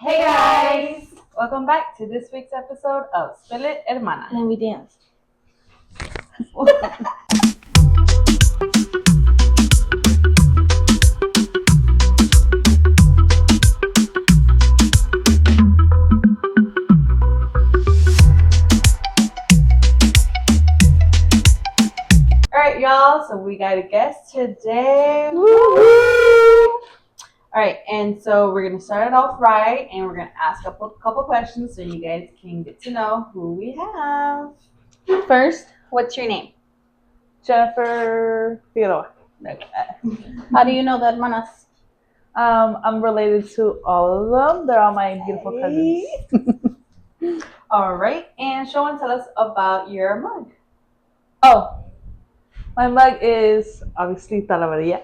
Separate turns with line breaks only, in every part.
Hey guys! Welcome back to this week's episode of Spill It, Hermana.
And then we dance.
Alright, y'all, so we got a guest today. Alright, and so we're going to start it off right, and we're going to ask a couple questions so you guys can get to know who we have.
First, what's your name?
Jennifer Filtro.
How do you know the hermanas?
I'm related to all of them. They're all my beautiful cousins.
Alright, and show and tell us about your mug.
Oh, my mug is obviously Talavarilla.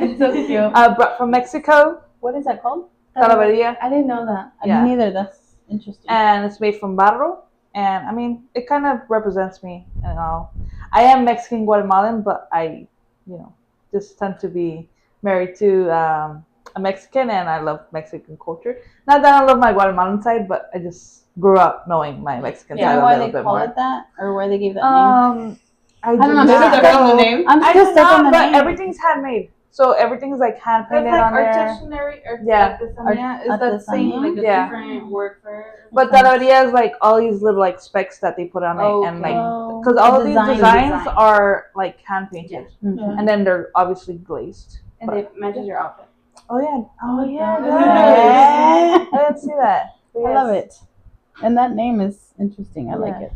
It's so cute.
Brought from Mexico.
What is that called?
Talavarilla.
I didn't know that. I
Yeah.
didn't either. That's interesting.
And it's made from barro. And I mean, it kind of represents me and all. I am Mexican Guatemalan, but I, just tend to be married to a Mexican, and I love Mexican culture. Not that I love my Guatemalan side, but I just grew up knowing my Mexican
Do you
side
know
a
why
little
they
bit
call
more.
it that? Or why they gave that name?
I
don't know.
do
Maybe
not
they're from the
know.
name.
I'm
I
still
do
stuck on
not,
the
but
name.
everything's handmade. So everything's like hand
That's
painted
like
on there.
artisanary,
Yeah.
artesanía. Is that same, like a
Yeah.
different word for it?
But Talavarilla is like all these little like specks that they put on it, and like
Oh.
because all of
The
these
design.
designs are like hand painted,
Mhm.
and then they're obviously glazed.
And it matches your outfit.
Oh yeah,
Yeah.
I didn't see that. But
I love it. And that name is interesting. I like
Yeah.
it.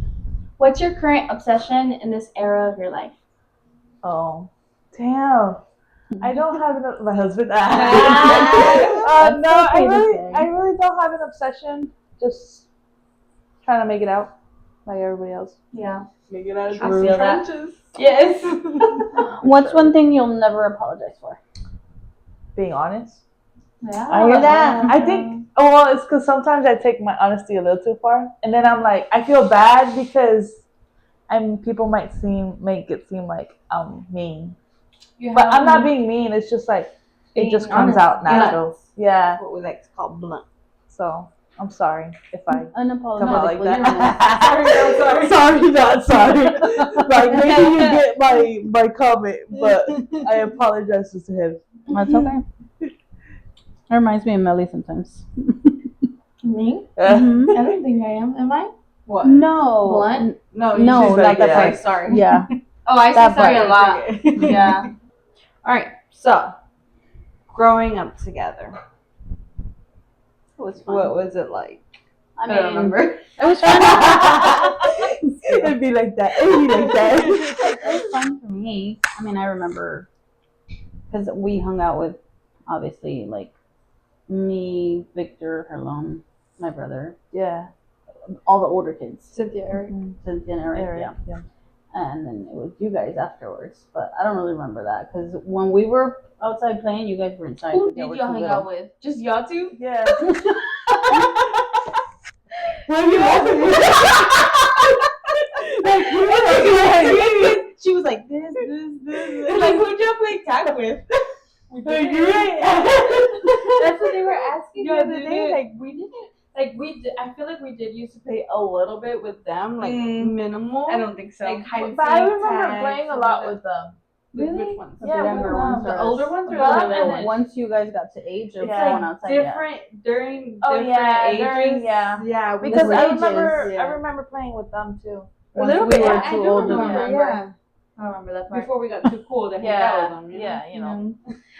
What's your current obsession in this era of your life?
Oh, damn. I don't have my husband.
That's
No,
okay to say.
I really don't have an obsession. Just trying to make it out, like everybody else.
Yeah.
Make it out of
I
the
feel that.
trenches.
Yes.
What's one thing you'll never apologize for?
Being honest.
Yeah.
I hear that.
I think, well, it's because sometimes I take my honesty a little too far, and then I'm like, I feel bad because people might make it seem like I'm mean, but I'm not being mean. It's just like it just
Being
comes
honest.
out natural. Yeah.
What we like to call blunt.
So I'm sorry if I come out like
Unapologetically.
that. Sorry, not sorry. Like maybe you get my comment, but I apologize to him.
That's okay. It reminds me of Melly sometimes.
Me?
Mhm.
I don't think I am. Am I?
What?
No.
Blunt?
No,
No,
she's
like
like,
that
yeah.
Sorry.
Yeah.
Oh, I say
That
sorry
part.
a lot. Yeah.
All right. So, growing up together,
It was fun.
what was it like?
I
I don't remember.
It was fun.
It'd be like that. It'd be like that.
It was fun for me. I mean, I remember because we hung out with, obviously, like me, Victor, Herlon, my brother,
Yeah.
all the older kids,
Cynthia, Eric.
Cynthia and Eric, yeah. And then it was you guys afterwards. But I don't really remember that because when we were outside playing, you guys were inside.
Who
because y'all
did
were
y'all
too
hang out with? Just y'all two?
Yeah.
What are you laughing at?
She was like this.
Like, who'd y'all play tag with?
You're right.
That's what they were asking the
Y'all
other
did
day.
it?
Like, we didn't. Like, we did. I feel like we did used to play a little bit with them, like minimal.
I don't think so.
Like hide and
But I
seek,
remember
tag,
playing a
some
lot
of
with them.
the-
Really?
Which ones?
Yeah,
the younger ones,
The
or
older ones or
Well,
the
and
little
then
ones?
Once you guys got to age of
Yeah.
going outside,
Different during
Oh,
different
yeah,
ages.
during- yeah.
Yeah, we
Because
were-
I
ages,
remember,
yeah.
I remember playing with them too.
A
Once
little
we
bit.
were
Yeah, I
too
do
old to
remember.
remember.
Yeah.
I don't remember that part.
Before we got too cool to hang out with them.
Yeah, you know.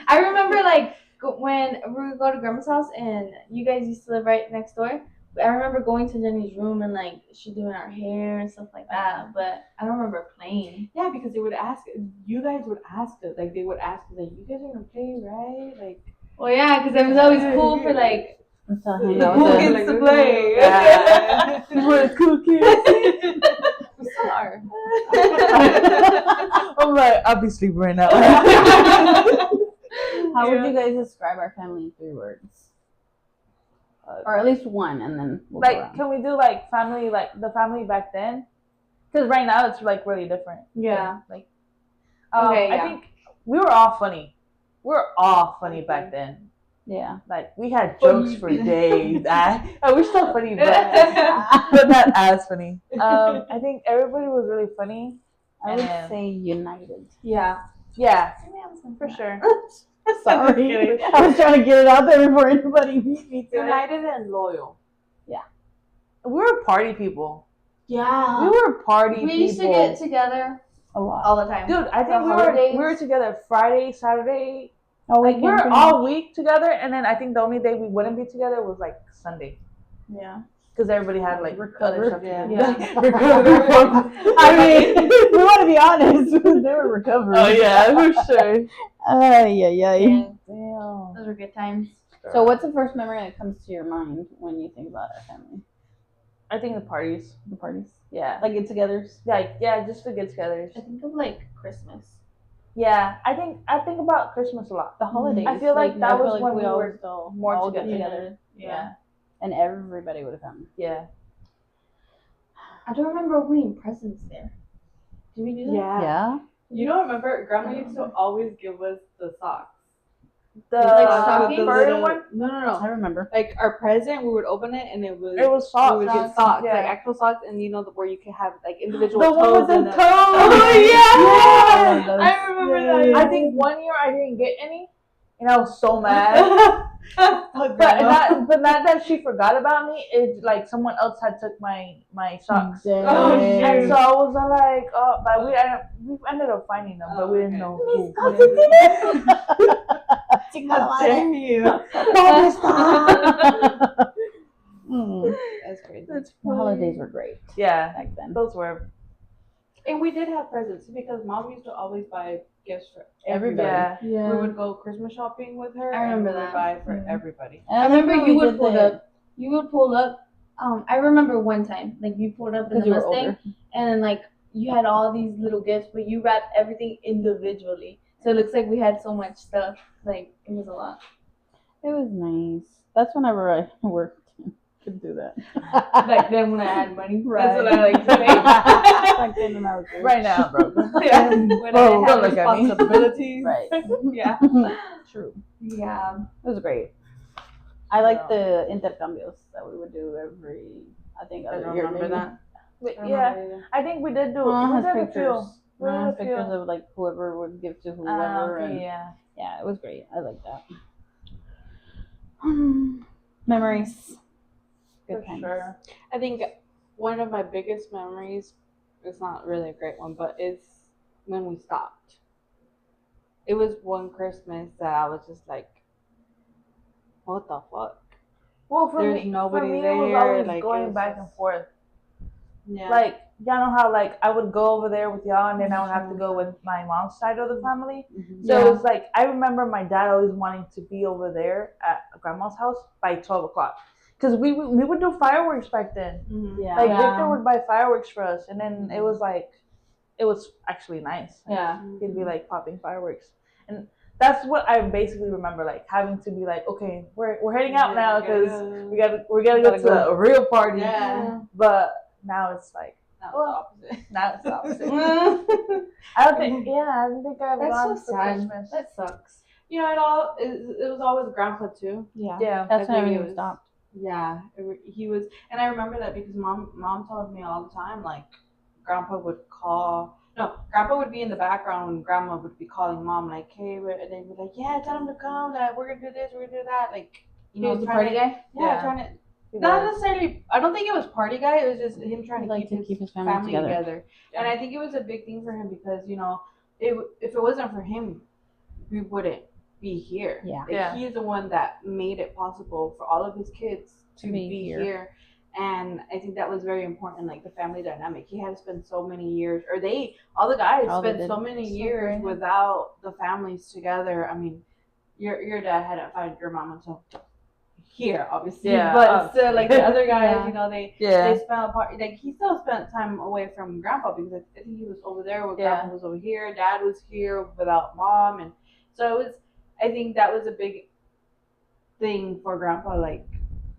I remember like when we would go to grandma's house and you guys used to live right next door. I remember going to Jenny's room and like she doing our hair and stuff like that. But I don't remember playing.
Yeah, because they would ask. You guys would ask us. Like, they would ask us, like, you guys are gonna play, right? Like,
Well, yeah, because it was always cool for like
That's how I hang
the
out
cool
with
kids
them.
to play.
Yeah. We're cool kids.
we still are.
I'm like, I'll be sleeping right now.
How would you guys describe our family in 3 words? Or at least one, and then we'll go
Like,
around.
can we do like family, like the family back then? Because right now it's like really different.
Yeah.
Like,
Okay,
I
yeah.
think we were all funny. We were all funny back then.
Yeah.
Like we had jokes for days. We're still funny, but not as funny. I think everybody was really funny.
I would say united.
Yeah.
Yeah, for sure.
Sorry. I was trying to get it out there before anybody beat me to it.
United and loyal.
We were party people.
Yeah.
We were party people.
We used to get together
A lot.
all the time.
Dude, I think
The
we
holidays.
were together Friday, Saturday.
Oh,
Like, we were all week together, and then I think the only day we wouldn't be together was like Sunday,
Yeah.
because everybody had like other stuff to do.
Yeah.
Recover.
I mean, we want to be honest. They were recovering.
Oh yeah, for sure.
Yeah.
Yeah.
Damn.
Those were good times.
So, what's the first memory that comes to your mind when you think about our family?
I think the parties.
The parties,
Yeah.
like get-togethers.
Like yeah, just the get-togethers.
I think of like Christmas.
Yeah, I think about Christmas a lot.
The holidays.
I feel like that was when we
all
were
still
more
all get
together.
together.
Yeah.
And everybody would come.
Yeah.
I don't remember opening presents there. Did we do that?
Yeah. You don't remember? Grandma used to always give us the socks.
The
Like
The
stockings?
fur
little-
one.
No.
I remember.
Like our present, we would open it and it was
socks.
we would get socks,
Yeah.
like actual socks, and where you could have like individual
The
toes.
one with the
in
toes.
them.
Oh yeah.
I remember that.
I think one year I didn't get any, and I was so mad. But not that she forgot about me. It's like someone else had took my socks.
Oh,
And
shit.
so I was like, oh, but we ended up finding them, but we didn't know who.
How dare you? That's crazy.
That's
The holidays were great
Yeah,
back then.
those were.
And we did have presents because Mom used to always buy gifts for
Everybody.
everybody.
Yeah.
We would go Christmas shopping with her.
I remember
and we would
that.
buy for
Mhm.
everybody.
And
I remember
we
you would
did
pull
the-
up. You would pull up. I remember one time, like you pulled up in
because
the
you were
Mustang,
older.
and then like you had all these little gifts, but you wrapped everything individually. So it looks like we had so much stuff. Like it was a lot.
It was nice. That's whenever I worked. Could do that.
Back then when I had money,
Right.
that's what I like to say.
Back then when I was rich.
Right now, bro.
Yeah. When
Oh,
I
don't
had
look at me.
responsibilities.
Right.
Yeah.
True.
Yeah.
It was great. I like the intercambios that we would do every, I think,
I
other
don't
year.
remember
maybe.
that.
But yeah, I think we did do.
Mom
We
has
did a few.
pictures.
We did
Mom
a
has
few.
pictures of like whoever would give to whoever.
Okay,
and
yeah.
it was great. I like that. Memories. Good
For
times.
sure.
I think one of my biggest memories, it's not really a great one, but is when we stopped. It was one Christmas that I was just like, what the fuck?
Well, for
There's
me,
nobody
for me,
there,
it was always
like, it
going
was
back
just-
and forth.
Yeah.
Like, y'all know how like I would go over there with y'all, and then I would have to go with my mom's side of the family.
Mhm.
So
Yeah.
it's like I remember my dad always wanting to be over there at grandma's house by 12 o'clock, because we would do fireworks back then.
Mhm.
Yeah.
Like
Yeah.
Victor would buy fireworks for us, and then it was like, it was actually nice.
Yeah.
He'd be like popping fireworks, and that's what I basically remember, like having to be like, okay, we're heading out now because we gotta go to a real party.
Yeah.
But now it's like,
Now it's
Well,
the opposite.
now it's the opposite.
Mm.
I don't think I've
That's
gone
so
for
sad.
Christmas.
That sucks.
You know, it was always Grandpa too.
Yeah.
Yeah.
That's
I
when
think it
everything
was-
stopped.
Yeah, he was, and I remember that because mom told me all the time, like, Grandpa would call. No, Grandpa would be in the background when Grandma would be calling Mom, like, hey, and they would be like, yeah, tell him to come, that we're gonna do this, we're gonna do that, like,
He was the party
trying to,
guy.
yeah,
Yeah.
trying to.
He
Not
was.
necessarily. I don't think it was party guy. It was just him trying
He
to
liked to
keep
keep
his
his family
family
together.
together. And I think it was a big thing for him because if it wasn't for him, we wouldn't be here.
Yeah.
Like,
Yeah.
he's the one that made it possible for all of his kids to
be
be
here.
here. And I think that was very important, like the family dynamic. He had to spend so many years, all the guys
All they
spent
did.
so many
So
years
great.
without the families together. I mean, your dad hadn't found your mom until here, obviously.
Yeah,
But still, like the other guys,
Yeah.
they
Yeah.
spent like he still spent time away from Grandpa because I think he was over there when
Yeah.
Grandpa was over here. Dad was here without Mom, and so it was. I think that was a big thing for Grandpa. Like,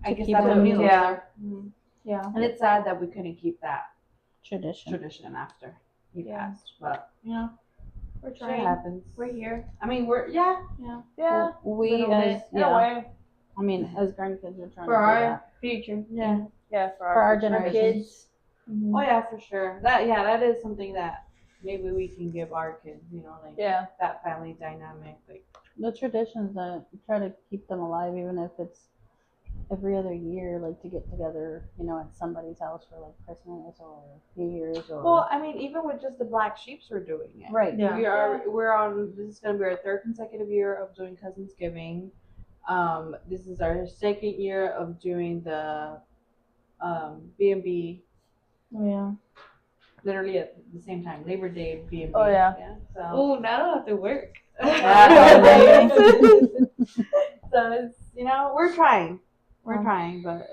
I
To
guess
keep
that's what
them
means.
together.
Mhm.
Yeah.
And it's sad that we couldn't keep that
Tradition.
tradition after he
Yeah.
passed. But it
We're
Shit
trying.
happens.
We're here.
I mean,
Yeah.
We
Little
as
bit.
In a way.
I mean, as grandkids, we're trying
For
to do
our
that.
future.
Yeah. Yeah, for
our
future
generation.
Kids.
Oh yeah, for sure. That is something that maybe we can give our kids. You know, like
Yeah.
that family dynamic. Like
The traditions that try to keep them alive, even if it's every other year, like to get together, you know, at somebody's house for like Christmas or New Year's or.
well, I mean, even with just the Black Sheeps, we're doing it.
Right.
Yeah.
We're on. This is gonna be our third consecutive year of doing Cousinsgiving. This is our second year of doing the B&B.
Oh yeah.
Literally at the same time, Labor Day B&B.
Oh, yeah.
So.
Oh, now I don't have to work.
Yeah.
So it's, you know, we're trying, but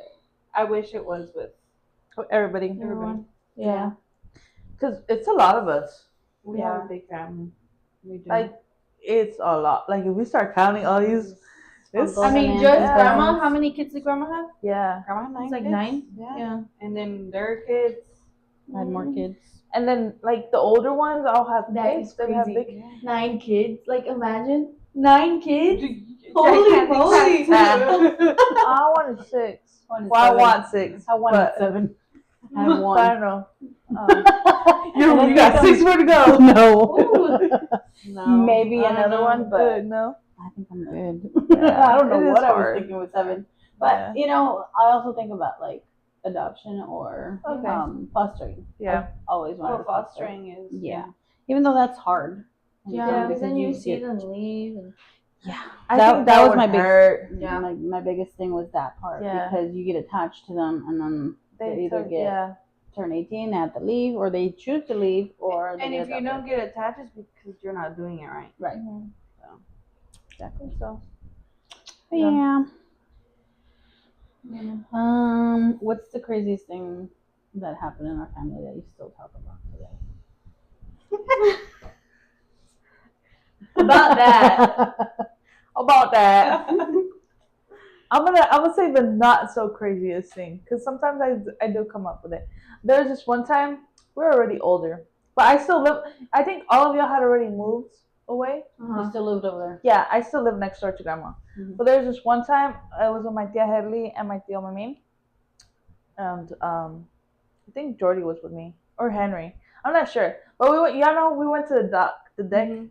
I wish it was with
Everybody.
everybody.
Yeah. Because it's a lot of us.
We have a big family. We do.
Like, it's a lot. Like, if we start counting all these, it's,
Uncles
I mean,
and
just
aunts.
grandma. How many kids did grandma have?
yeah.
Grandma had 9
It's like
kids.
9.
Yeah.
Yeah.
And then their kids.
I had more kids.
And then, like, the older ones all have
That
kids.
is
They have
crazy.
big.
9 kids. Like, imagine 9 kids.
Holy
moly.
I wanted 6.
Wanted
Well, I
7.
want 6.
I wanted
but
7. I had
I
1.
don't know.
You
got 6 more to go.
No.
No.
Maybe another one, but
no.
I think I'm good.
Yeah,
I don't know
it is
what I was
hard.
thinking with 7. But,
Yeah.
you know, I also think about, like, adoption or
Okay.
fostering.
Yeah.
I've always wanted to foster.
Fostering is.
Yeah. Even though that's hard.
Yeah,
because
then you
you
see
get-
them leave. And
Yeah.
I
That-
think
that was
would
my big-
hurt.
Yeah.
My biggest thing was that part.
Yeah.
Because you get attached to them and then they either get turn 18, they have to leave, or they choose to leave, or they
And
get
if you
adopted.
don't get attached, it's because you're not doing it right.
Right.
So.
Exactly.
So.
But
Yeah.
What's the craziest thing that happened in our family that you still talk about today?
about that.
About that. I'm gonna say the not so craziest thing, because sometimes I do come up with it. There's this one time we're already older, but I still live. I think all of y'all had already moved away.
You still lived over there.
Yeah, I still live next door to grandma.
Mhm.
But there's this one time I was with my tia Hedley and my tia Mamin, and I think Jordy was with me or Henry. I'm not sure, but we went. Y'all know we went to the deck.
Mm-hmm.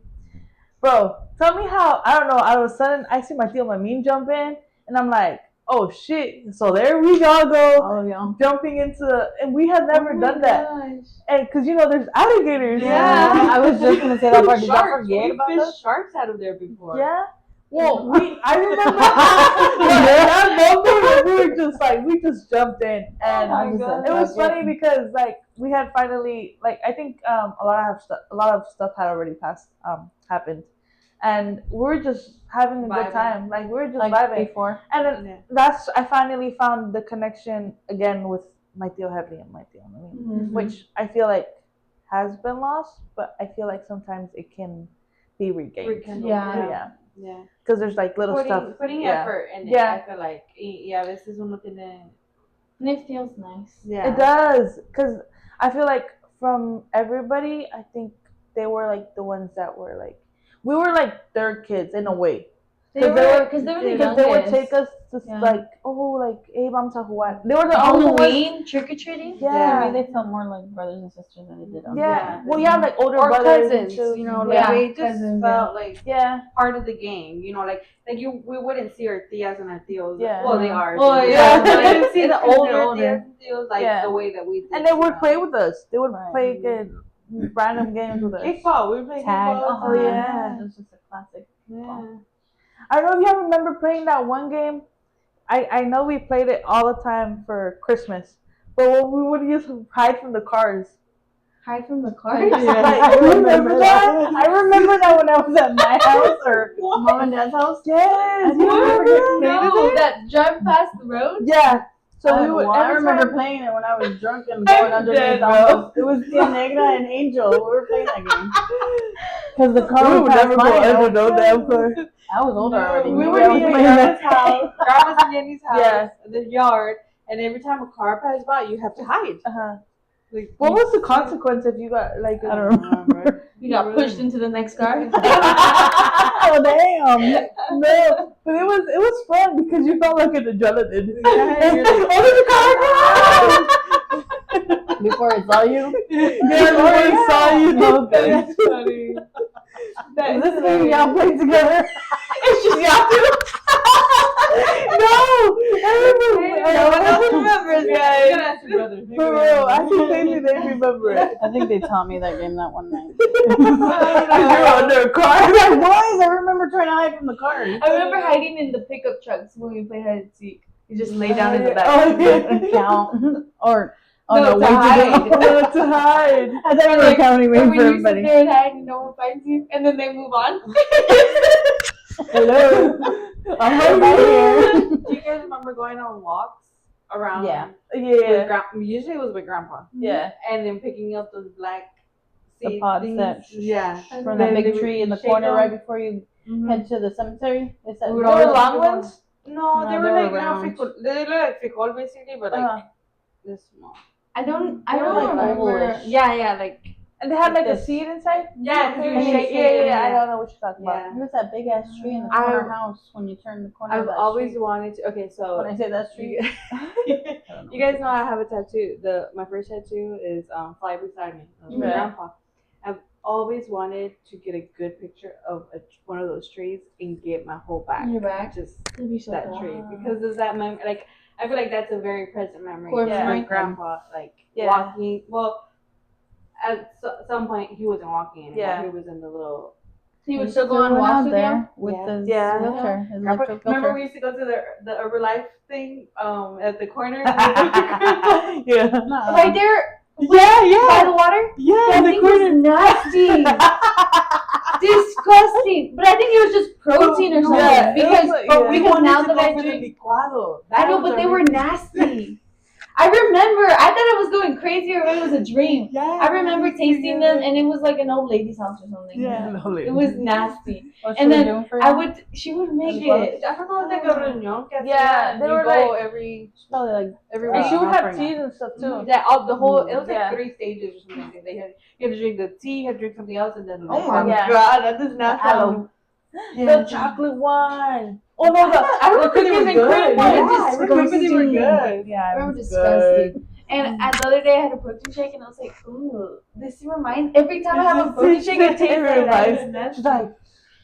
Bro, tell me how, I don't know, all of a sudden I see my tia Mamin jump in and I'm like, oh shit. So there we all go,
All of y'all.
jumping into, and we had never done that.
Gosh.
And because you know there's alligators.
Yeah.
I was just gonna say that part. Did y'all
Sharks.
forget
We
about
fished
those?
sharks out of there before.
Yeah. Well, I remember that moment we just jumped in, and
my God.
it was funny because like we had finally, like, I think a lot of stuff had already happened, and we were just having a good
Vibing.
time. Like we were just
Like
vibing,
before.
and then I finally found the connection again with my Tio Heavy and my Tio Mamin,
Mm-hmm.
which I feel like has been lost, but I feel like sometimes it can be regained.
Rekindled.
Yeah.
Yeah.
Because there's like little stuff.
Putting
Yeah.
effort in it.
Yeah.
I feel like, a veces uno tiene.
And it feels nice.
Yeah.
It does, because I feel like from everybody, I think they were like the ones that were like, we were like their kids in a way.
Because they were the
Because they would
youngest.
take us to
Yeah.
like, oh, like, hey, vamos a jugar. They were the only ones.
Halloween trick or treating.
To
Yeah.
me, they felt more like brothers and sisters than they did.
Yeah.
Yeah.
Well, yeah, like older
Or
brothers.
cousins,
too.
you know, like
Yeah,
we just
cousins,
felt like
Yeah.
part of the game, you know, like we wouldn't see our tias and our tios.
Yeah.
Well, they are.
Oh,
tias,
yeah.
but we didn't see the
It's 'cause they're
older
older.
tias and tios like
Yeah.
the way that we did.
And they would
you know.
play with us. They would
Right.
play good random games with us.
Kickball. We were playing
Tag.
kickball.
Oh, yeah.
It was just a classic.
Yeah.
I don't know if you remember playing that one game. I know we played it all the time for Christmas, but when we would used to hide from the cars.
Hide from the car.
Like, you remember that?
I remember that when I was at my house or mom and dad's house.
Yes, you
I
remember that?
No, that drive past the road.
Yeah. So we would.
I
every
remember
time-
playing it when I was drunk and going underneath.
dead, bro.
It was Tia Negra and Angel. We were playing that game because the car
We
would
would
pass
never
by.
go
and I
under
was-
no damn car.
I was older already.
We
Maybe
would
I was
be in
playing
grandma's
that.
house, grandma's and Jenni's house,
Yeah.
the yard, and every time a car passed by, you have to hide.
Uh-huh.
Like,
What was the consequence if you got like?
I don't
remember.
You got pushed into the next car.
Oh damn!
No, but it was fun because you felt like an adrenaline.
Yeah, you're like,
oh, the car!
Before it saw you.
Yeah, before I saw you.
Okay.
That's funny.
Is this game y'all play together?
It's just y'all two. No,
No one else remembers, guys.
Ask your brother.
For real, I think maybe they remember it.
I think they taught me that game that one night.
Because you're under a car.
I was like, boys, I remember trying to hide from the car.
I remember hiding in the pickup trucks when we played hide and seek. You just lay down in the back.
Oh, yeah.
And count. Or, oh
No,
no,
to
wait
hide.
To hide.
I thought you were
Like,
counting
Or
waiting
when
for
you sit
everybody.
there and hide and no one finds you, and then they move on.
Hello.
I'm
right here.
Do you guys remember going on walks around?
Yeah.
Yeah.
Usually it was with grandpa.
Yeah.
And then picking up those black
The
seed
pods
things.
that
Yeah.
From
Then
that
they
big tree in the
shake
corner
them.
right before you
Mm-hmm.
head to the cemetery. Is that
We would
They were
always
long
go on-
ones?
No, they
No,
were
they were
like
round.
they look like frijol basically, but like
Uh-huh.
this small.
I don't
They were like
remember.
ovalish.
Yeah, like
And they had like a
This.
seed inside?
Yeah, because you
And
shake
yeah,
it.
yeah, I don't know what you're talking
Yeah.
about.
There's that big ass tree in the
I-
corner house when you turn the corner.
I've
of that
always
street.
wanted to. Okay, so
When I say that street,
you,
I don't know.
you guys know I have a tattoo. My first tattoo is "Fly Beside Me." That was my
Yeah.
grandpa. I've always wanted to get a good picture of one of those trees and get my whole back.
Your back?
Just
that'd be so
that
cool.
tree because of that memory. Like I feel like that's a very present memory.
Core
Just
memory.
my grandpa, like
Yeah.
walking. Well, at some point he wasn't walking anymore.
Yeah.
He was in the little.
So you would still go on
went
walks
out
with
there
him?
with
Yeah.
the
Yeah.
filter, his
Grandpa,
electric
remember
filter.
we used to go to the Herbalife thing at the corner.
Yeah.
No.
Right there
yeah,
by the water?
yeah,
That
in the
thing
corner.
was nasty. Disgusting. But I think it was just protein or something.
Yeah, it
because
was like-
But we
because
wanted
now
to
that
go
I
for
drink,
the licuado.
I know,
That was
but they
our
were
reason.
nasty. I remember. I thought I was going crazy or it was a dream.
Yeah,
I remember tasting them, and it was like an old lady's house or something.
Yeah.
It was nasty.
What
And
she was
then
doing for
I
you?
would. She would make
Well,
it.
I forgot like a reunion. que
Yeah,
hacían.
they
You
were
go
like-
every
Probably like
every
And she would have
offering
teas and stuff too.
Yeah, all the whole. It was like
Yeah.
3 stages or something. Like that. You had to drink the tea, you had to drink something else, and then.
Oh my
Yeah.
god, that does not
aloe.
sound.
The chocolate one. Oh no,
I
the
remember they
cookies
were
and
good.
cream
Yeah,
one.
I remember they were good.
Yeah,
I
it
remember
was
disgusting. And the other day I had a protein shake and I was like, ooh, this reminds. Every time I have a protein shake, it tastes like that.
She's like,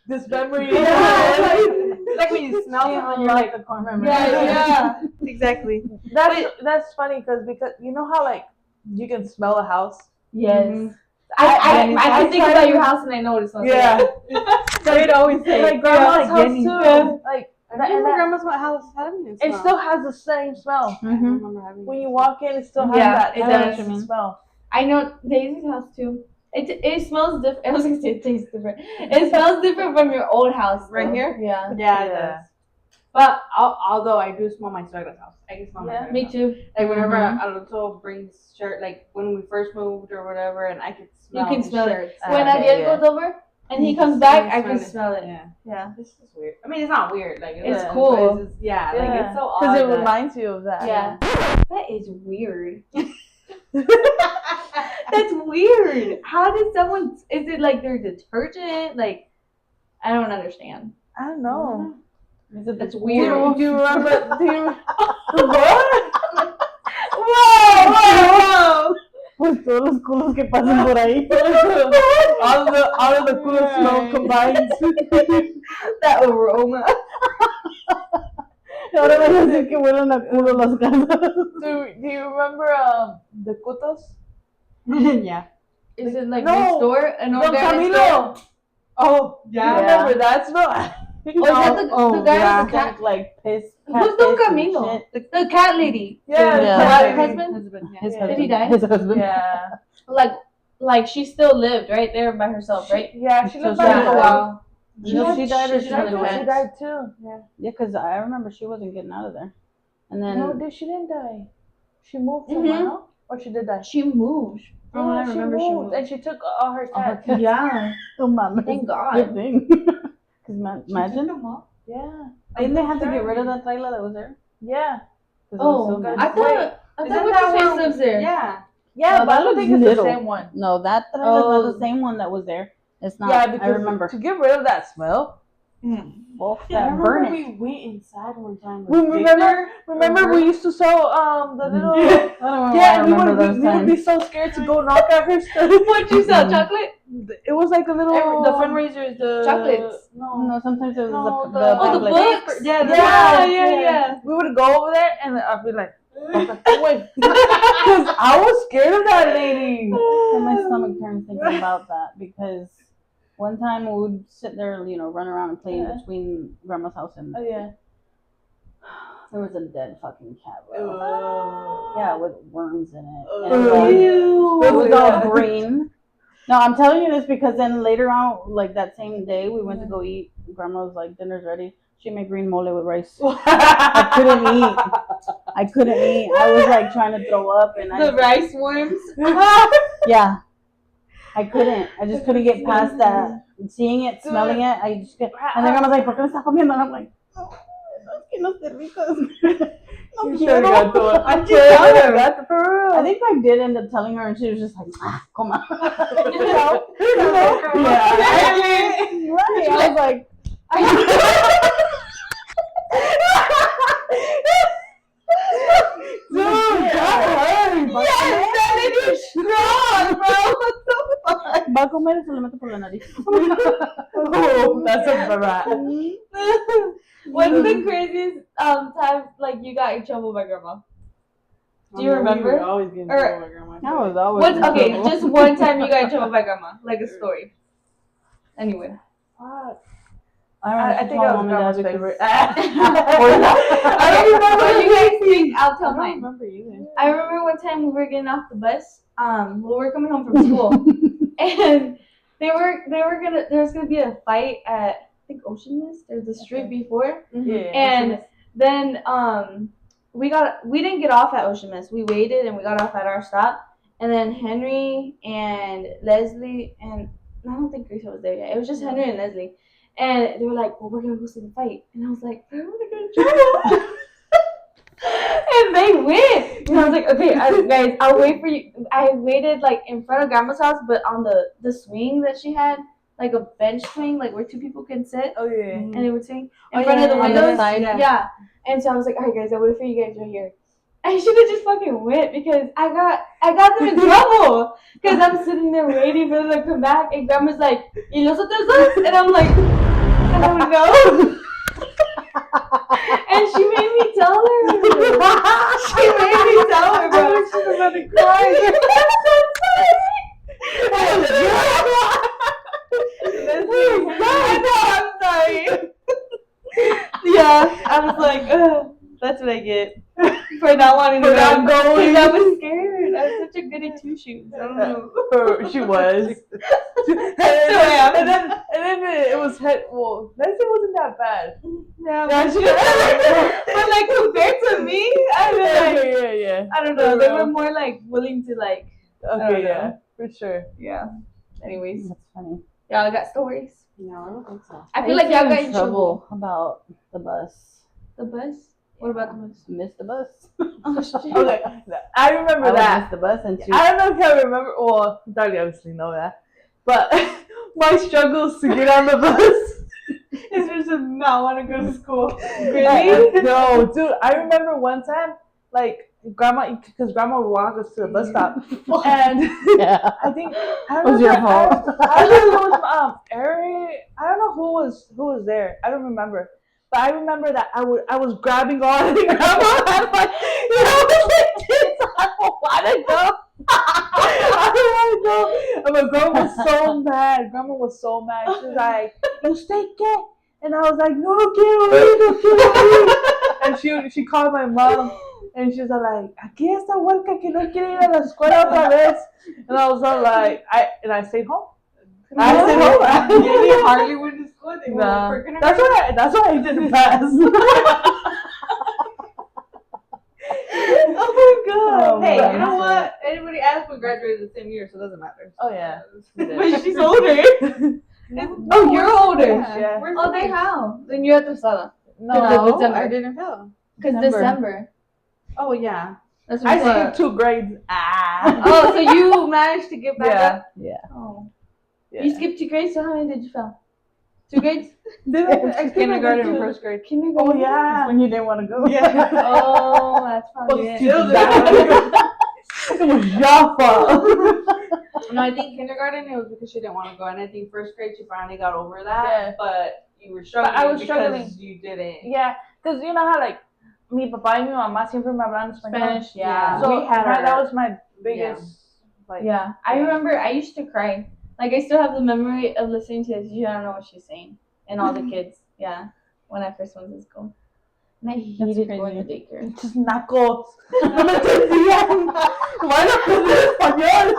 this memory.
Yeah, it's like when you smell it and you're like,
the core memory.
yeah, exactly.
That's funny because you know how like you can smell a house.
Yes.
Mhm.
I can think
tried
about
to-
your house and I know what it smells
Yeah,
like.
They'd always say,
like grandma's
like
house
Jenni.
too.
Yeah.
Like
I
that, and
remember
that,
grandma's house having it.
it still has the same smell.
I
Mm-hmm.
remember having
When
it.
you walk in, it still has
Yeah,
that
it
nice
does.
smell.
I know Daisy's house too. It smells different. I was gonna say it tastes different. It smells different from your old house.
Right
though.
here?
Yeah.
Yeah, it
Yeah.
does. But although I do smell my suegra's house, I can smell my
Yeah,
suegra's
Me
house.
too.
Like whenever
Mhm.
Alonso brings shirt, like when we first moved or whatever, and I could smell.
can
his
smell it.
shirts.
When
Okay,
Ariel
yeah.
goes over and he
You
comes
can
back,
still
I can
smell it.
smell it.
Yeah,
Yeah.
this is weird. I mean, it's not weird. Like
It's
but
cool.
It's just, yeah, like it's so odd.
Because it
that-
reminds you of that.
Yeah. That is weird. That's weird. How did someone? Is it like their detergent? Like, I don't understand.
I don't know.
Is it
That's
the
weird.
Do you remember? Do you,
Whoa!
Pues todos los culos que pasan por ahí.
all of the cool smell
Right.
combined.
That aroma.
Ahora van a decir que huelen a culo las casas.
Do you remember the cutos?
Yeah.
Is it like
No.
next door? An
Don
organic store?
Camilo.
Oh,
Do you remember that smell?
Oh, is that the guy
yeah.
with the cat?
Like piss.
Who's Don Camilo? The cat lady.
Yeah,
The
Yeah.
cat
Husband.
husband?
Husband, yeah.
His
Yeah.
husband.
Did he die?
His husband.
Yeah.
Like she still lived right there by herself, right?
Yeah, she
So
lived
she
by
had
For a
a
herself.
while.
She died or
she
she
died
had
of
a
She
it.
died too. Yeah.
Yeah, because I remember she wasn't getting out of there. And then
No, she didn't die. She moved
Mhm.
somewhere, no? Or she did die?
She moved. From what I remember, she moved.
and she took all her
All her
cats.
cats.
Yeah.
oh mama,
Thank
good
God.
thing. Because imagine,
Yeah.
didn't they have to get rid of that trailer that was there?
Yeah.
'Cause it was
Oh,
so
I
nasty.
thought
Isn't
what's
that
his face
where-
lives there.
Yeah.
Yeah,
No,
but I
that
don't
looks
think it's
little.
the same one.
No, that is
Oh.
not the same one that was there. It's not.
Yeah,
I
because
remember.
to get rid of that smell.
Well,
I remember
burn it.
we went inside one time with
Remember we used to sell the little
I don't know.
yeah,
I
and
remember
we
those
would
times.
be so scared to go knock at her stuff.
What'd you sell? Chocolate?
It was like a little
the fundraisers, the
Chocolates.
No, sometimes it was
No,
the
the
pamphlet.
books.
Yeah. We would go over there and I'd be like, wait, because I was scared of that lady.
And my stomach turns thinking about that because one time we would sit there, run around and play in between grandma's house and
yeah.
there was a dead fucking cat, bro.
Oh.
Yeah, with worms in it.
Oh.
And
Ew.
it was all green. No, I'm telling you this because then later on, like that same day, we went to go eat. Grandma was like, dinner's ready. She made green mole with rice. I couldn't eat. I was like trying to throw up and
The rice worms.
yeah. I couldn't. I just couldn't get past that. Seeing it, smelling it, I just get. And then Grandma's like, ¿por qué no estás comiendo? And I'm like, no, es que no estoy rico. No quiero.
I can't. For real.
I think I did end up telling her, and she was just like, come on.
Yeah.
I was like,
dude, that hurt.
Yes, that lady is strong, bro. What the fuck?
va a comer y se lo meto por la nariz.
Oh, that's a rat.
What's the craziest time like you got in trouble by grandma? Do you remember?
We would always get in
Or-
trouble with grandma.
I was always
What's
in
okay?
trouble.
Just one time you got in trouble by grandma, like a story. Anyway.
I think I was grandma's favorite. I
Okay,
don't remember.
when you guys think, I'll tell
I don't
mine.
remember either.
I remember one time we were getting off the bus. Well, we were coming home from school, and there was gonna be a fight at I think Ocean Mist. There's the street before,
Yeah.
and then we didn't get off at Ocean Mist. We waited and we got off at our stop, and then Henry and Leslie and I don't think Gracia was there yet. It was just Henry and Leslie. And they were like, well, we're going to go see the fight. And I was like, I want to go to trouble. And they went. And I was like, okay, guys, I'll wait for you. I waited like in front of grandma's house, but on the swing that she had, like a bench swing, like where two people can sit.
Oh yeah.
And it would swing in
Oh,
front of the
yeah,
on the
windows.
side.
Yeah. And so I was like, all right, guys, I'll wait for you guys right here. I should have just fucking went because I got them in trouble because I'm sitting there waiting for them to come back and grandma's like, ¿Y los otros dos? And I'm like, I don't know. And she made me tell her. She made me tell her, bro. She was about to cry. I'm so sorry. I'm sorry. Yeah, I was like, ugh, that's what I get for not wanting to go. Because I was scared. I was such a goody two shoes. I don't know.
She was.
am.
And then it was well, Leslie wasn't that bad.
Yeah,
she
but like compared to me, I was like,
yeah.
I don't know. They were more like willing to like. I don't
Okay, yeah,
know.
for sure.
Yeah. Anyways,
That's funny.
y'all got stories.
No, I don't think so.
I feel like y'all got in trouble.
trouble about the bus.
The bus. What about the bus?
Missed the bus.
Oh shit.
Okay, I remember
I
that.
missed the bus and she.
I don't know if I remember. Well, Darlie obviously know that, but my struggles to get on the bus.
It's just to not want to go to school.
Really? No, dude. I remember one time, like because grandma would walk us to the bus stop, and
Yeah.
I think I
It
don't
was
know
your
if I-
fault.
I don't know if it was Eric. I don't know who was there. I don't remember. But I remember that I was grabbing on and grandma. I'm like, I don't want to go. I don't want to go. And my grandma was so mad. Grandma was so mad. She was like, "Usted qué?" And I was like, "No quiero ir, no quiero ir." And she called my mom. And she was like, aquí esta huelga que no quiere ir a la escuela otra vez. And I was all like, I stayed home. I stayed home.
Jenni hardly went to school. They were
Nah.
freaking her.
That's why I didn't pass.
Oh my god.
Oh,
Hey,
my
you know
God.
what? Anybody asked we graduated the same year, so it doesn't matter.
Oh yeah.
But she's older. Oh, you're older.
Yeah.
We're
Oh, then how? Then you're atrasada.
No,
December.
I didn't fail.
Because
December.
December.
Oh yeah.
That's what
I
I'm saying.
skipped 2 grades.
Yeah.
Oh, so you managed to get back
Yeah.
up?
Yeah.
Oh.
Yeah.
You skipped 2 grades, so how many did you fail? 2 grades?
Kindergarten and first grade.
Oh yeah.
That's when you didn't want to go.
Yeah.
Oh, that's probably it.
Still
It was your fault.
No, I think kindergarten it was because she didn't want to go, and I think first grade she finally got over that.
Yeah.
But you were struggling.
I was
because
struggling.
You didn't.
Yeah, because you know how like mi papá y mi mamá siempre me hablan español.
Spanish,
Yeah.
So
We had
that was my biggest. Like,
Yeah, I remember I used to cry. Like, I still have the memory of listening to this. You don't know what she's saying. And all the kids. Yeah. When I first went to school. And I hated going to daycare.
Just nacos. No me entendían. Bueno, pues español.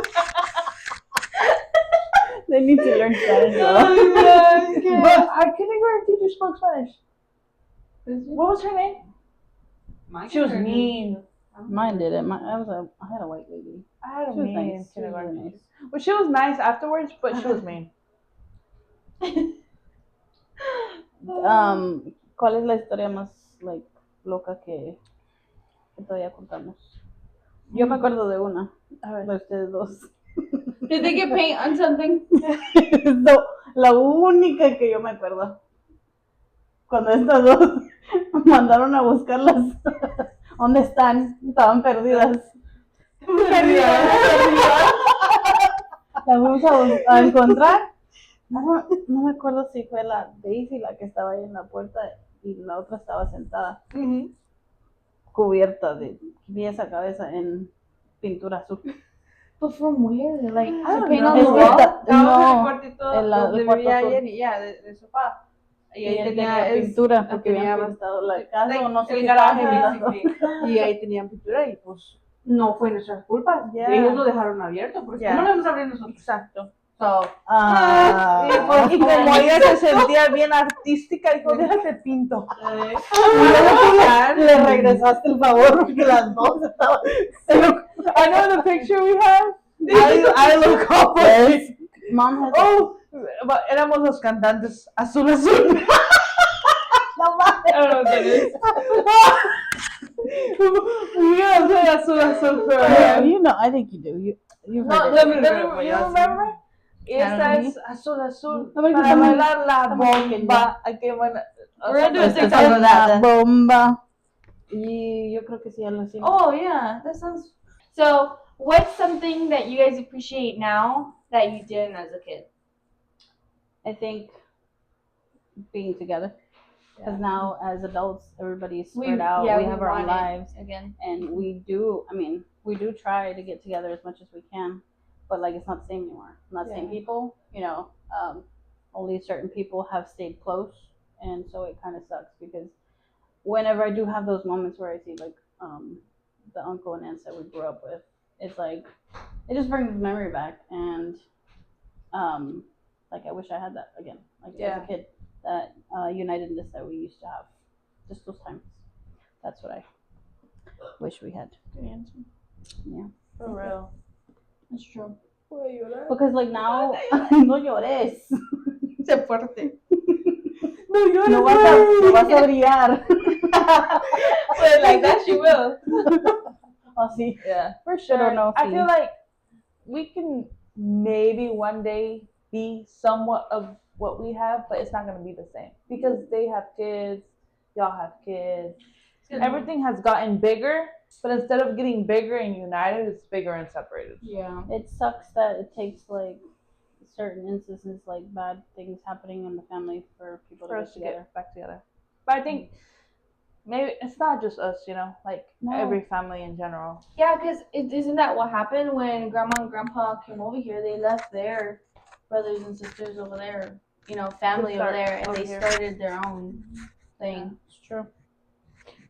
They need to learn Spanish.
But our kindergarten teacher spoke Spanish. What was her name? She was mean.
Mine didn't. I had a white lady.
I had a
She was
mean
nice. She was
kindergarten
really
teacher. Well, she was nice afterwards, but she was mean.
¿Cuál es la historia más like loca que todavía contamos? Yo me acuerdo de una. De ustedes dos.
Did they get paint on something?
No, la única que yo me acuerdo. Cuando estas dos mandaron a buscarlas. ¿Dónde están? Estaban perdidas. La fuimos a encontrar. No me acuerdo si fue la Daisy la que estaba ahí en la puerta y la otra estaba sentada, cubierta de pieza cabeza en pintura azul.
But from where? Like,
I
to
don't
paint
know.
on
Es
the
que
wall?
No, el cuartito
el
donde
cuarto
vivía
azul.
Jenni, ya, de su papá. Y ahí
él
tenía
pintura porque
tenía
habían pintado la casa o no sé
el
qué estaban
garaje,
pintando.
y ahí tenían pintura y pues no fue nuestra culpa.
Yeah.
Ellos lo dejaron abierto, porque
Yeah.
¿cómo lo vamos a abrir nosotros?
Exacto.
So,
Y como ella se sentía bien artística, dijo, déjate pinto.
Le regresaste el favor porque las dos estaban.
I know the picture we have. I look up.
Yes. Mom has
Oh, éramos los cantantes azul azul.
no mames.
I don't know what that is.
Yeah, soy azul azul.
Yeah, you know, I think you do. You've
No,
heard
let
it.
me, you remember? Esta
don't know.
es azul azul
A ver,
para
¿cómo?
bailar la
¿Cómo que
bomba. Aquí, bueno,
We're gonna do a
Esta
TikTok
es
of that.
una bomba. Y yo creo que sí, algo así.
Oh, yeah. That sounds... So, what's something that you guys appreciate now that you didn't as a kid?
I think being together. Because now, as adults, everybody's spread out. We have our own
want it
lives.
again.
And we do try to get together as much as we can. But, like, it's not the same anymore. Not the same people. You know, only certain people have stayed close. And so it kind of sucks because whenever I do have those moments where I see, like, the uncle and aunts that we grew up with, it's like, it just brings memory back. And, like, I wish I had that again. Like, as a kid, that unitedness that we used to have. Just those times. That's what I wish we had.
Good answer.
Yeah.
For real.
That's true.
Because, like, now, no llores.
Se fuerte.
No vas a brillar.
But like that, she will.
Oh, sí.
Yeah, for
I
sure.
don't know,
I
see.
feel like we can maybe one day be somewhat of what we have, but it's not going to be the same because they have kids, y'all have kids. Everything has gotten bigger, but instead of getting bigger and united, it's bigger and separated.
Yeah.
It sucks that it takes, like, certain instances, like bad things happening in the family for people
For
to
us
get
to
together.
get back together. But I think maybe it's not just us, you know, like
No.
every family in general.
Yeah, because isn't that what happened when Grandma and Grandpa came over here? They left their brothers and sisters over there, you know, family over there, and they started their own thing.
It's true.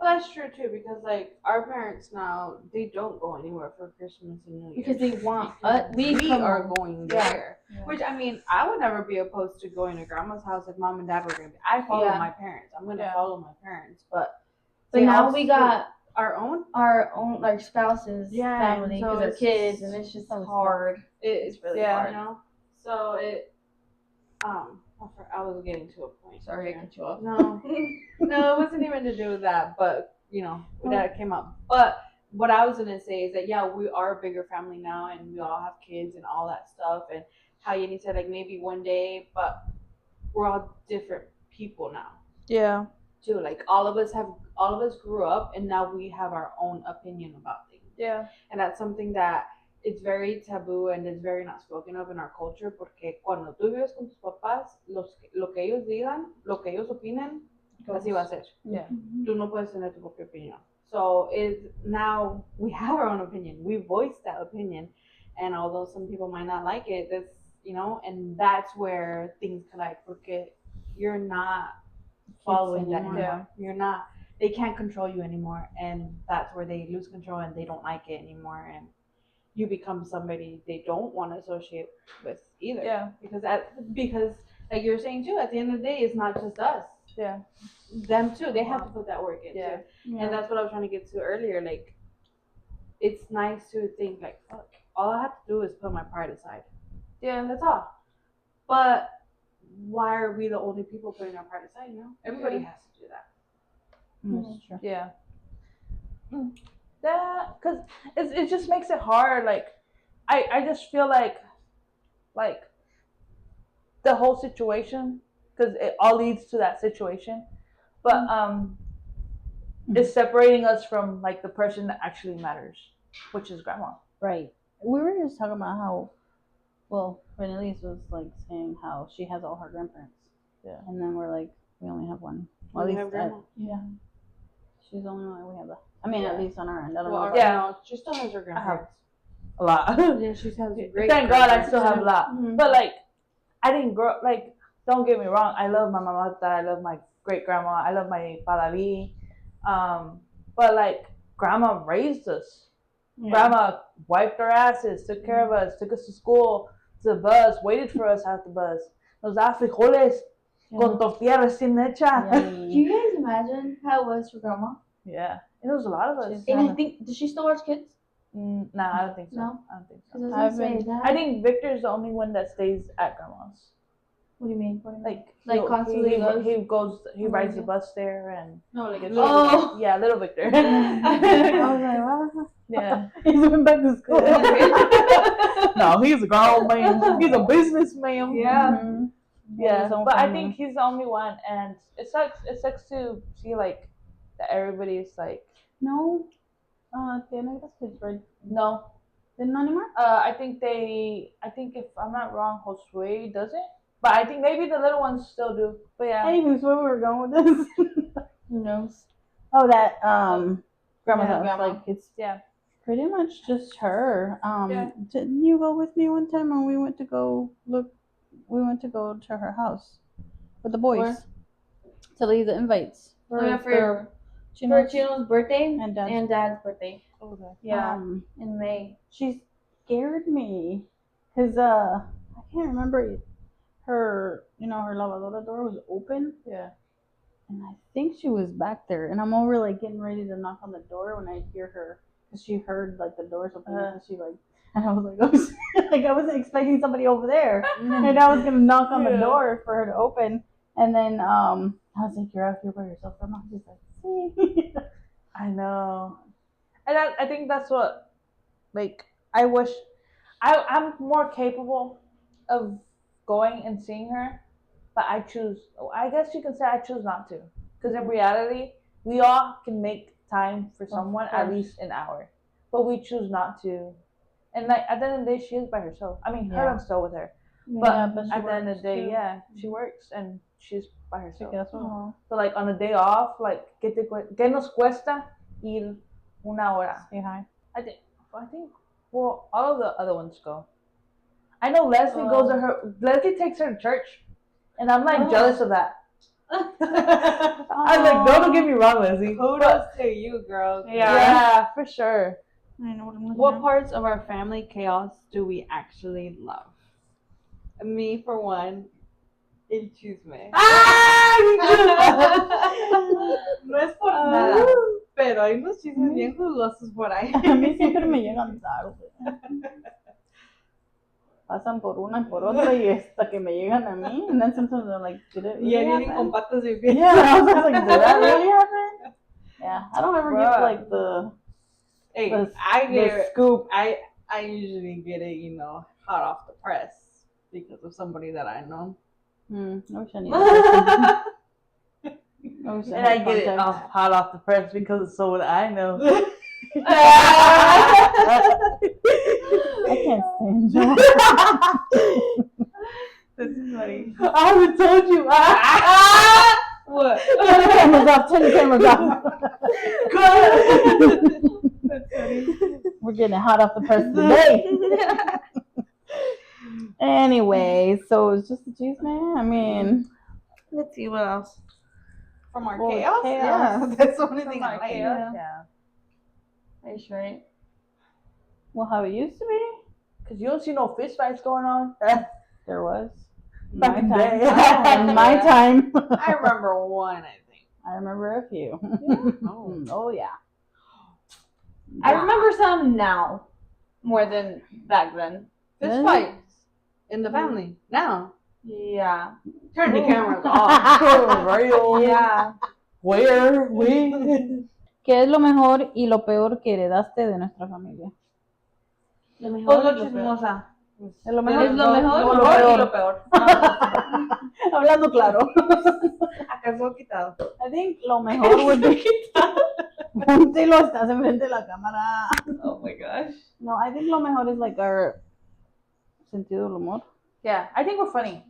Well, that's true too, because like our parents now, they don't go anywhere for Christmas and New Year's.
Because they want
we
come
are
home.
going
Yeah.
there.
Yeah.
Which I mean, I would never be opposed to going to grandma's house if mom and dad were gonna be. I follow
Yeah.
my parents. I'm gonna
Yeah.
follow my parents, but
But
they
now
also-
we got
our own.
like spouses,
Yeah,
family,
so
because they're
it's
kids,
just-
and it's just
so it's
hard.
It's
really
Yeah.
hard.
You know, so it. I was getting to a point.
Sorry, I
here.
cut you off.
No, no, it wasn't even to do with that, but you know, that came up. But what I was gonna say is that yeah, we are a bigger family now, and we all have kids and all that stuff. And how Jenny said, like maybe one day, but we're all different people now
Yeah.
too. Like all of us grew up, and now we have our own opinion about things.
Yeah.
And that's something that it's very taboo and it's very not spoken of in our culture. Porque cuando tú vives con tus papás, lo que ellos digan, lo que ellos opinen, así va a ser.
Yeah.
Tú no puedes tener tu propia opinión. So now we have our own opinion. We voice that opinion, and although some people might not like it, that's and that's where things collide. Porque you're not following that anymore.
Yeah.
You're not. They can't control you anymore, and that's where they lose control and they don't like it anymore, and you become somebody they don't want to associate with either.
Yeah.
Because like you're saying too, at the end of the day, it's not just us.
Yeah.
Them too. They have to put that work in
Yeah.
too. Yeah. And that's what I was trying to get to earlier. Like, it's nice to think like, fuck, all I have to do is put my pride aside.
Yeah.
That's all. But why are we the only people putting our pride aside? Everybody has to do that.
That's true.
Yeah. That, because it just makes it hard. Like, I just feel like the whole situation, because it all leads to that situation, but it's separating us from like the person that actually matters, which is grandma.
Right. We were just talking about how, well, Renelise was like saying how she has all her grandparents.
Yeah.
And then we're like, we only have one.
Well, at least have grandma.
Yeah. She's the only one we have. I mean, at least on our end. I don't
well,
know.
Yeah.
No, she still has her grandparents.
A lot.
Yeah, she has great.
Thank God I still have a lot.
Mm-hmm.
But like, I didn't grow like. Don't get me wrong. I love my mamata. I love my great grandma. I love my padavi. But like, grandma raised us. Yeah. Grandma wiped our asses, took care of us, took us to school, to the bus, waited for us at the bus. Nos daba frijoles con tortilla recién hecha.
Do you guys imagine how it was for grandma?
Yeah, it was a lot of us.
And I think, does she still watch kids?
Nah, I don't think so.
No?
I don't think so.
I
think Victor's the only one that stays at grandma's.
What do you mean?
Like
constantly
he rides the bus there and
no, like
little Victor.
I was like, what?
Yeah,
he's going back to school.
No, he's a grown man. He's a businessman.
Yeah.
Mm-hmm.
Yeah, but I think he's the only one, and it sucks. It sucks to see like that everybody's like.
No, tiene las kids, right?
No,
they're not anymore.
I think if I'm not wrong, Josue doesn't. But I think maybe the little ones still do. But yeah.
Anyways, where we were going with this?
Who knows?
Oh, that grandma's house.
Grandma.
Like it's pretty much just her.
Yeah.
Didn't you go with me one time when we went to go look? We went to go to her house with the boys to leave the invites
for Chino's birthday and Dad's birthday.
Okay.
Yeah, in May.
She scared me because I can't remember. Her lavadora door was open.
Yeah.
And I think she was back there. And I'm over like getting ready to knock on the door when I hear her. Because she heard like the doors open. And she like, and I was like, oh, like I wasn't expecting somebody over there. And I was going to knock on the door for her to open. And then I was like, you're out here by yourself. And I'm just like, see.
I know. And I think that's what, like, I wish I'm more capable of going and seeing her, but I guess you can say I choose not to, because in reality we all can make time for someone at least an hour, but we choose not to. And like at the end of the day, she is by herself. I mean, I'm still with her, but at the end of the day, she works and she's by herself. So like on a day off, like ¿qué nos cuesta ir una hora?
Say hi.
I think well, all of the other ones go. I know Leslie goes to her. Leslie takes her to church, and I'm like jealous of that. I'm like, don't get me wrong, Leslie.
Kudos to you, girl.
Yeah, for sure.
I know what I'm looking
What
at.
parts of our family chaos do we actually love? Me, for one, el chisme. No es por nada, pero hay unos chismes bien jugosos por ahí.
A mí siempre me llegan tarde. Pasan por una y por otra y hasta que me llegan a mí. And then sometimes they're like, did it really
Y vienen
happen?
con patas de pie.
Yeah, I was like, did that really happen? Yeah, I don't ever get like the
Hey,
The-
I
the
get it.
scoop.
I usually get it, hot off the press because of somebody that I know.
I wish I knew that. I wish
And I
had
get it
contact.
hot off the press because it's someone I know.
I can't stand you.
This is funny.
I haven't told you.
What?
Turn the cameras off. Turn the cameras off.
That's funny.
We're getting hot off the press today. Anyway, so it's just the cheese, man. I mean,
Let's see what else.
From our
Well,
chaos?
chaos.
Yeah, that's the only
From
thing
our
I like.
chaos, yeah.
Are you sure?
well, how it used to be,
Because you don't see no fish fights going on.
there was.
Back
My
in the
time.
day.
In my time.
I remember one, I think.
I remember a few.
Oh.
Oh yeah.
I remember some now more than back then.
Fist
Really?
fights in the family. Now.
Yeah.
Turn the cameras off.
Real.
Yeah.
Where? We?
¿Qué es lo mejor y lo peor que heredaste de nuestra familia?
Lo mejor
Pues
y
lo
lo peor.
chismosa.
Es lo
Es
mejor.
lo mejor.
Lo
lo
mejor y
peor.
lo peor.
Hablando claro.
¿Acaso quitado?
I think lo mejor would be. Ponte lo estás enfrente de la cámara.
Oh my gosh.
No, I think lo mejor is like our sentido del humor.
Yeah, I think we're funny.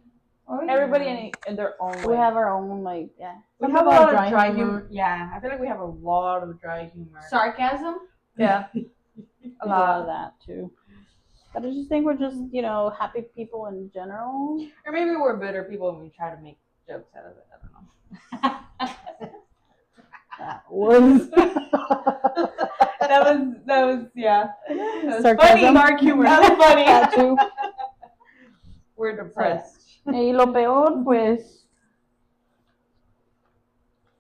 Oh, yeah.
Everybody in their own way.
We have our own like yeah.
We
Some
have a
people
lot of dry
humor.
humor. Yeah, I feel like we have a lot of dry humor.
Sarcasm?
Yeah.
A lot of that too. But I just think we're just, happy people in general.
Or maybe we're bitter people and we try to make jokes out of it. I don't know.
That was
that was yeah. That was
Sarcasm.
funny. Dark humor. That was funny.
that too.
We're depressed.
Y lo peor, pues,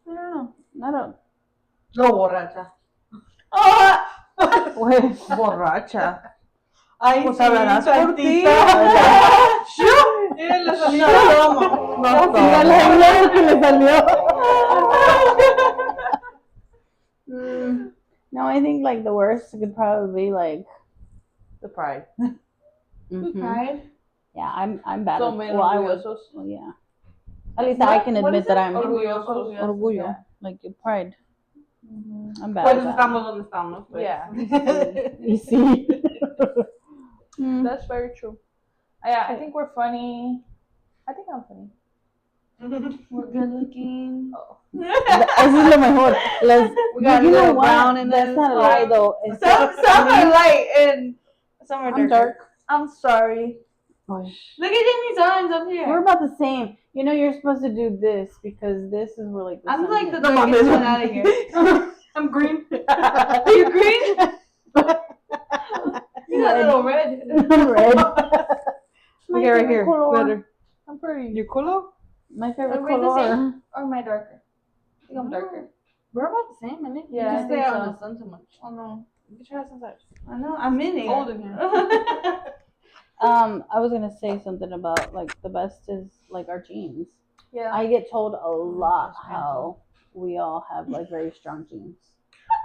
I don't know.
Lo borracha.
Pues,
Borracha.
Ay,
Pues hablarás por ti.
Mira, le salió
No,
dígale lo que le salió. No, I think like the worst could probably be like,
The pride.
mhm.
Pride?
Yeah, I'm bad.
So
at,
many
well, I was.
orgullosos.
Well, yeah. At least I can
What
admit
is
that
it?
I'm
Orgullosos.
orgullo,
Yeah.
like pride. I'm bad.
Pues
at that.
estamos donde estamos. Pues.
Yeah.
You see.
That's very true. Yeah, I think we're funny. I think I'm funny.
We're good looking.
Eso es lo mejor.
We got a
you know
little
what?
brown in
That's
us.
not a lie though. It's
Some are light and some are
I'm
dark.
dark.
I'm sorry.
Oh,
Look at Jenny's arms up here.
we're about the same. You're supposed to do this because this is where like the
I'm
sun
like the
hits.
darkest one out of here.
I'm green.
Are you green? You got a little red.
I'm red.
Look at right here.
Color.
Better. I'm pretty.
Your culo?
My favorite
Are we the
color.
same? Or am I darker? I think I'm darker.
We're about the same, isn't it?
Yeah,
You
I
just stay
think
out
so.
in the sun too much.
Oh no.
You try outside.
I know. I'm in it.
Cold in here.
I was gonna say something about like the best is like our genes.
Yeah.
I get told a lot
gosh,
how we all have like very strong genes.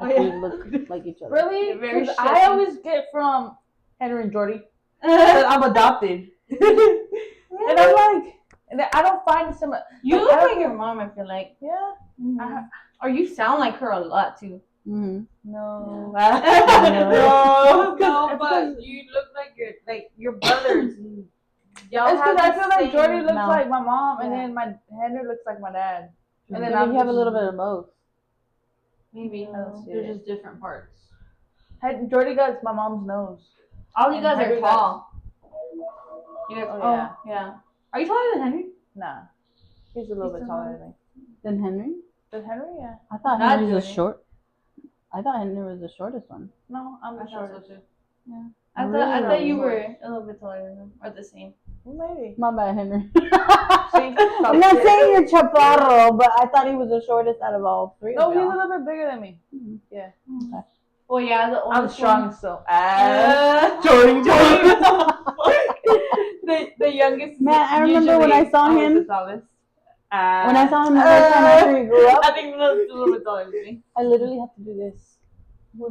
Oh,
Like,
yeah.
we look like each other.
Really?
Very
'Cause
shifty.
I always get from Henry and Jordy. That I'm adopted. And I'm like, and I don't find some.
You
like,
look
I don't-
like your mom, I feel like.
Yeah.
Or you sound like her a lot too.
Mm-hmm.
No.
No,
It's
but you look like your brothers. Y'all
It's because
have
I
the
feel like
same
Jordy looks
mouth.
like my mom, and
Yeah.
then my Henry looks like my dad. And then
Maybe
I'm
you have a
just-
little bit of both.
Maybe.
No.
They're just different parts.
Jordy got my mom's nose.
All you
And
guys
Henry
are tall. You guys,
Oh, yeah.
yeah. Are you taller than Henry?
Nah. He's a little
He's
bit
taller.
taller than me.
Then Henry?
But Henry, yeah.
I thought
Not
Henry was
Jordy.
short. I thought Henry was the shortest one.
No, I'm the
I thought so
shortest.
too.
I
Really?
thought you were a little bit taller than him, or the same.
Maybe.
My bad, Henry.
See?
I'm not saying you're chaparro, but I thought he was the shortest out of all three.
No,
of
he's a
y'all.
little bit bigger than me.
Well, yeah, the
I'm
oldest
strong
one.
still.
Jordy.
The youngest.
Man, I remember when I saw
always
him.
the tallest.
When I saw him the first time after he grew up,
I think that's a little bit taller than me.
I literally had to do this.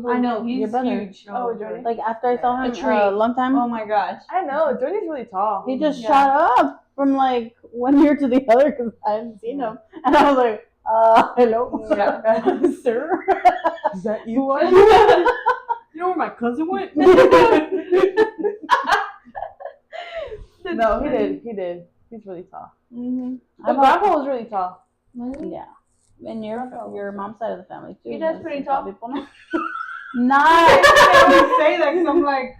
I know,
Your
he's
brother.
huge.
Oh, Jordy?
Like after I saw
A
him
tree.
a long time,
Oh my gosh.
I know, Jordy's really tall.
he just
Yeah.
shot up from like one year to the other because I hadn't seen him, and I was like, hello, sir.
Is that
Who are
You know where my cousin went?
No, he did. He's really tall.
Mm-hmm.
But Grandpa was really tall.
Yeah. And your mom's side of the family too.
Your dad's
There's
pretty
some
tall.
People know.
I
Not,
always say that because I'm like,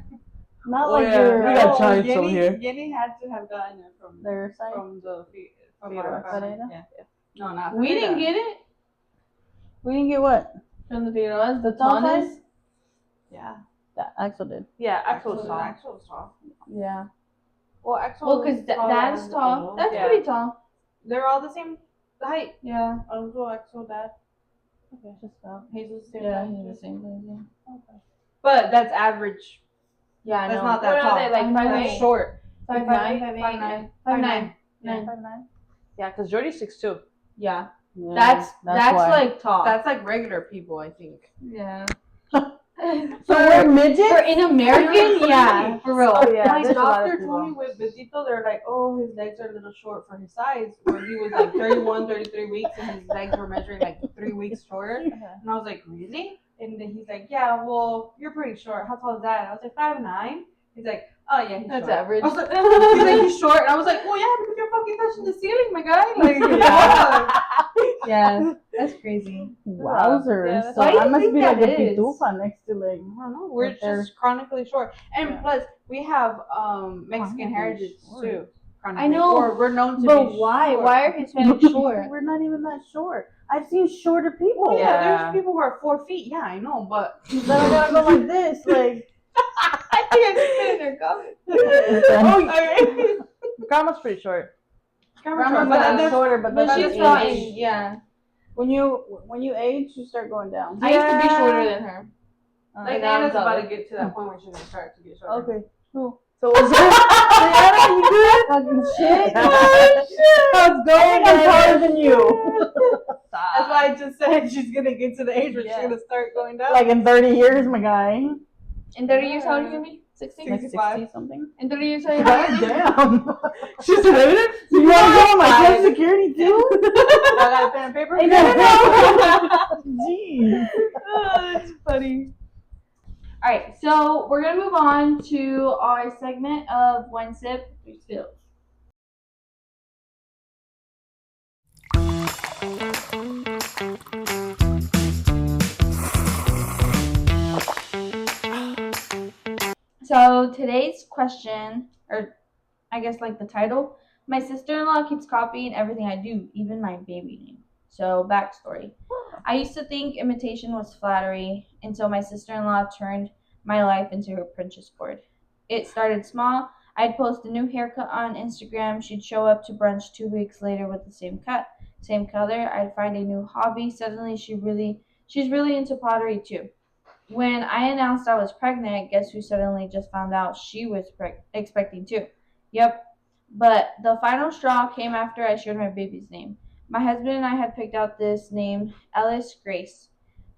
not
Oh,
like
yeah.
your
We got giants over
Jenni,
here.
Jenni had to have gotten it from
their side.
from
From
our
our
family.
side.
Yeah. No, not
We
from
didn't
that.
get it
We didn't get what?
from the Figueroas. The
tall
tallness.
side?
Yeah.
That Axel did.
Yeah, Axel was tall.
Axel was tall.
Yeah.
Well, Axel.
Well, because dad's tall. That's
Yeah.
pretty tall.
They're all the same height.
Yeah.
Uncle, Axel, dad.
Okay. Just about.
Hazel's the same
Yeah,
height.
he's the same thing.
Okay.
But that's average.
Yeah, I know.
That's not that
What
tall.
are they, like
That's
5'8"?
short.
5'9", 5'8", 5'9".
Yeah.
9.
Yeah, because Jordy's 6'2".
Yeah.
Yeah,
That's
why.
like tall.
That's like regular people, I think.
Yeah.
So we're midgets?
For in American, yeah, for real.
Oh, yeah,
My
there's a lot of
doctor
people.
told me with Besito, they're like, oh, his legs are a little short for his size. Where he was like 31, 33 weeks, and his legs were measuring like 3 weeks shorter. And I was like, really? And then he's like, yeah, well, you're pretty short. How tall is that? And I was like, 5'9". He's like, oh yeah, he's
That's
short.
average.
I was like, he's like, he's short. And I was like, well, yeah, because you're fucking touching the ceiling, my guy. Like, yeah.
Yeah, that's crazy.
Wowzers.
Yeah,
So
why do
I
you
must
think
be like
that
a
is?
pitufa next to like,
I don't know. We're
But they're-
just chronically short. And
Yeah.
plus, we have Mexican
Chronically
heritage
short.
too.
I know,
Or we're known to
But
be
why?
short.
Why are Hispanics short?
we're not even that short. I've seen shorter people.
Oh, yeah,
Yeah.
there's people who are 4 feet. Yeah, I know, but
That I gotta go like this, like.
I think I've seen it in their comments.
okay.
Grandma's pretty short.
Grandma's
but
not
that's-
shorter, but
But
that's
she's
age.
not in, yeah.
When you age, you start going down.
I used to be
Yeah.
shorter than her.
Like
now I'm
Anna's about
taller.
to get to that point where she's gonna start to get shorter.
Okay.
Cool.
So Diana, you good?
Fucking shit.
How's
I think I'm taller than you.
That's why I just said she's gonna get to the age where
Yeah.
she's gonna start going down.
Like in 30 years, my guy.
In 30 years, how old are you gonna be? 60?
Like
65.
60 something.
In 30 years, how old are you gonna be?
Damn.
She's related?
You want to go on my social security too?
I got a pen and paper.
Jeez.
Oh, that's funny. All right, so we're gonna move on to our segment of one sip, three spills. So today's question, or I guess like the title, my sister-in-law keeps copying everything I do, even my baby name. So backstory. I used to think imitation was flattery, and so my sister-in-law turned my life into her Pinterest board. It started small. I'd post a new haircut on Instagram. She'd show up to brunch 2 weeks later with the same cut, same color. I'd find a new hobby. Suddenly she's really into pottery too. When I announced I was pregnant, guess who suddenly just found out she was expecting too? Yep. But the final straw came after I shared my baby's name. My husband and I had picked out this name, Ellis Grace,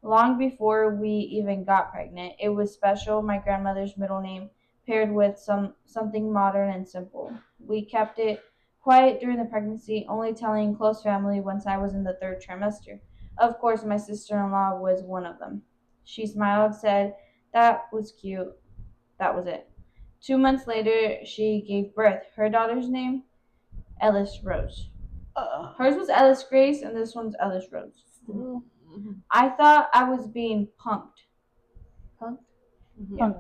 long before we even got pregnant. It was special, my grandmother's middle name, paired with something modern and simple. We kept it quiet during the pregnancy, only telling close family once I was in the 3rd trimester. Of course, my sister-in-law was one of them. She smiled, said, "That was cute." That was it. 2 months later, she gave birth. Her daughter's name, Ellis Rose. Hers was Ellis Grace, and this one's Ellis Rose. I thought I was being punked. Punked? Yeah.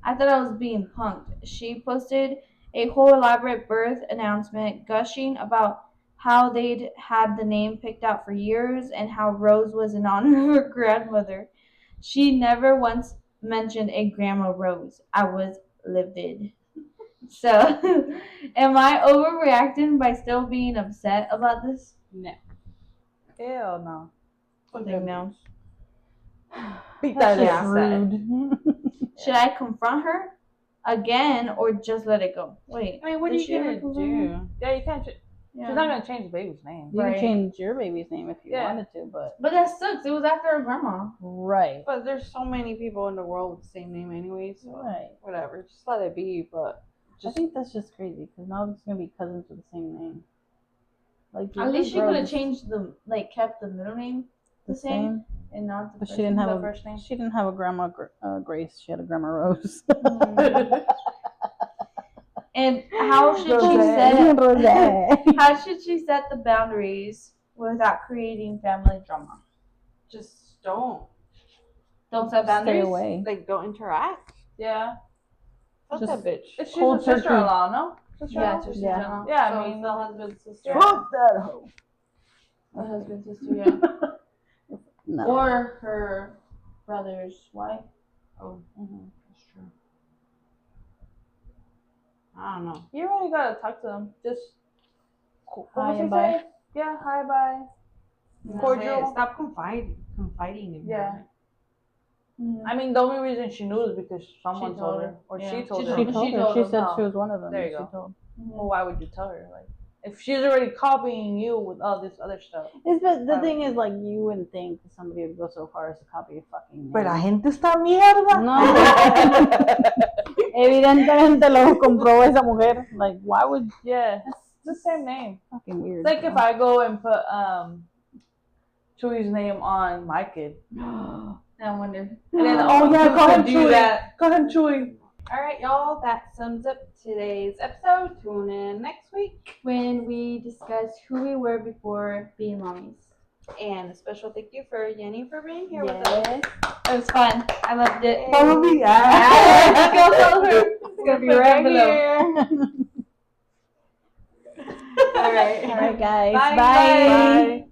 I thought I was being punked. She posted a whole elaborate birth announcement gushing about how they'd had the name picked out for years and how Rose was in honor of her grandmother. She never once mentioned a Grandma Rose. I was livid. So, am I overreacting by still being upset about this?
No.
Hell no.
I think no.
Beat
That's
that
just
ass.
rude.
Should I confront her again or just let it go? Wait.
I mean, what are
did
you
she ever
gonna
confront her?
do?
Yeah, you can't. She's not gonna change the baby's name.
You
Right.
can change your baby's name if you
Yeah.
wanted to, but
that sucks. It was after her grandma.
right,
But there's so many people in the world with the same name anyway, so
right.
whatever. Just let it be. But
I think that's just crazy because now it's gonna be cousins with the same name. Like
At least she could have
gross.
changed kept the middle name
the same,
and not the
but
first
she didn't
name.
have
The
a
first name.
She didn't have a grandma Grace. She had a grandma Rose.
And how should she how should she set the boundaries without creating family drama?
just don't
Don't set
Stay
boundaries.
away.
like don't interact.
Yeah.
Fuck
Just-
that bitch.
She's
Cold
a
turkey.
sister-in-law, no?
Yeah,
Sister-in-law?
it's her
Yeah.
sister-in-law.
Yeah,
So
I mean,
it's the husband's sister.
Fuck that hoe.
Her husband's sister, yeah.
No.
Or her brother's wife.
Oh, that's true. I don't know.
you really gotta talk to them. Just what
Hi
was he
and bye.
saying? Yeah, hi, bye.
That's
Cordial.
it. Stop confiding in
Yeah.
her.
I mean, the only reason she knew is because someone
She
told
told
her,
her.
or
Yeah.
she told
She
her.
She
told-
told
she
her.
told
She
them.
said
Oh.
she was one of them.
There you
She
go.
told.
Well, why would you tell her? Like, if she's already copying you with all this other stuff.
But the
Why
thing
would
is, like, you wouldn't think somebody would go so far as to copy your fucking name.
Pero la gente está mierda.
No. Evidentemente lo compró esa mujer. Like, why would
Yeah, it's the same name.
fucking weird?
It's like if I go and put Chewy's name on my kid,
I wonder.
and then oh yeah, go ahead,
do
Chewy.
that.
Go ahead, Chewy.
All right, y'all. That sums up today's episode. Tune in next week.
When we discuss who we were before being mommies.
And a special thank you for Jenni for being here with us.
Yes.
It was fun. I loved it.
Follow me.
Let's go follow her. It's gonna be right below.
All right.
All right, guys.
Bye,
Bye.
Bye.